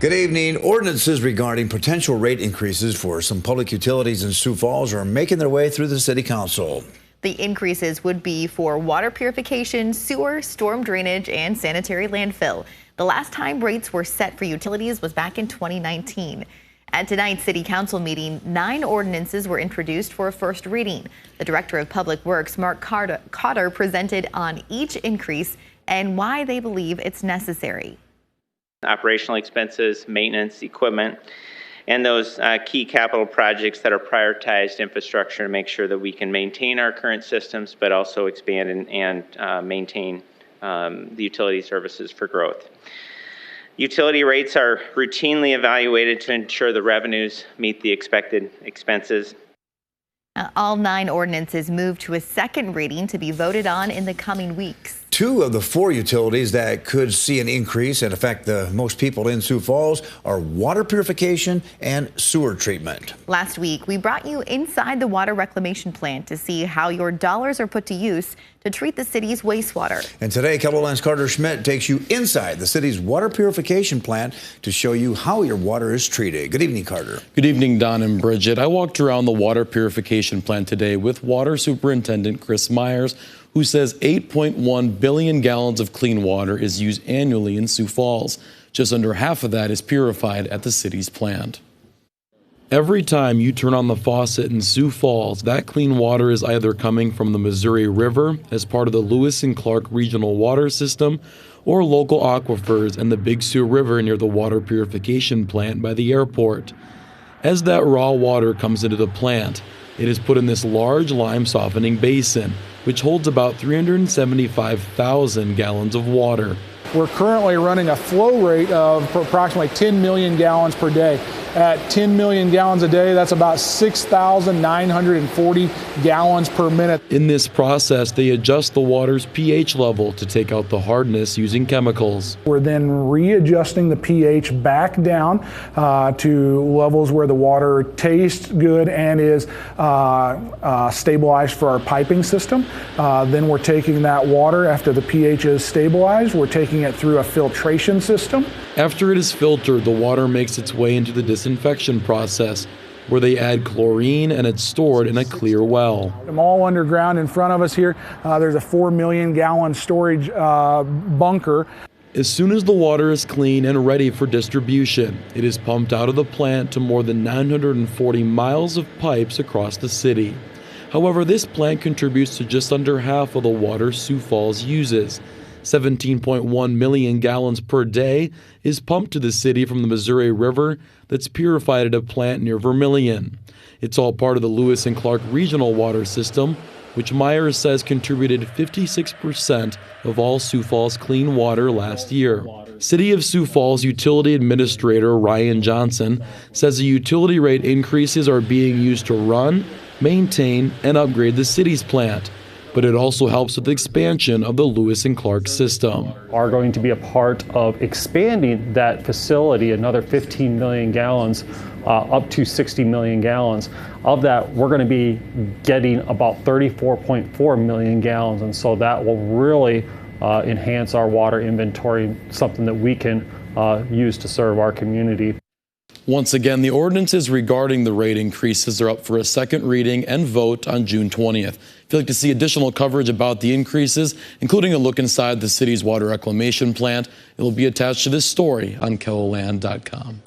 Good evening. Ordinances regarding potential rate increases for some public utilities in Sioux Falls are making their way through the City Council. The increases would be for water purification, sewer, storm drainage, and sanitary landfill. The last time rates were set for utilities was back in 2019. At tonight's City Council meeting, 9 ordinances were introduced for a first reading. The Director of Public Works, Mark Cotter, presented on each increase and why they believe it's necessary. Operational expenses, maintenance, equipment, and those key capital projects that are prioritized infrastructure to make sure that we can maintain our current systems, but also expand and maintain the utility services for growth. Utility rates are routinely evaluated to ensure the revenues meet the expected expenses. All 9 ordinances moved to a second reading to be voted on in the coming weeks. 2 of the 4 utilities that could see an increase and affect the most people in Sioux Falls are water purification and sewer treatment. Last week, we brought you inside the water reclamation plant to see how your dollars are put to use to treat the city's wastewater. And today, KELOLAND's Carter Schmidt takes you inside the city's water purification plant to show you how your water is treated. Good evening, Carter. Good evening, Don and Bridget. I walked around the water purification plant today with Water Superintendent Chris Myers, who says 8.1 billion gallons of clean water is used annually in Sioux Falls. Just under half of that is purified at the city's plant. Every time you turn on the faucet in Sioux Falls, that clean water is either coming from the Missouri River as part of the Lewis and Clark Regional Water System or local aquifers and the Big Sioux River near the water purification plant by the airport. As that raw water comes into the plant, it is put in this large lime softening basin, which holds about 375,000 gallons of water. We're currently running a flow rate of approximately 10 million gallons per day. At 10 million gallons a day, that's about 6,940 gallons per minute. In this process, they adjust the water's pH level to take out the hardness using chemicals. We're then readjusting the pH back down to levels where the water tastes good and is stabilized for our piping system. Then we're taking that water, after the pH is stabilized, we're taking it through a filtration system. After it is filtered, the water makes its way into the disinfection process, where they add chlorine and it's stored in a clear well. All underground in front of us here, there's a 4 million gallon storage bunker. As soon as the water is clean and ready for distribution, it is pumped out of the plant to more than 940 miles of pipes across the city. However, this plant contributes to just under half of the water Sioux Falls uses. 17.1 million gallons per day is pumped to the city from the Missouri River that's purified at a plant near Vermillion. It's all part of the Lewis and Clark Regional Water System, which Myers says contributed 56% of all Sioux Falls clean water last year. City of Sioux Falls Utility Administrator Ryan Johnson says the utility rate increases are being used to run, maintain, and upgrade the city's plant, but it also helps with the expansion of the Lewis and Clark system. Are going to be a part of expanding that facility another 15 million gallons up to 60 million gallons. Of that, we're going to be getting about 34.4 million gallons, and so that will really enhance our water inventory, something that we can use to serve our community. Once again, the ordinances regarding the rate increases are up for a second reading and vote on June 20th. If you'd like to see additional coverage about the increases, including a look inside the city's water reclamation plant, it will be attached to this story on KELOLAND.com.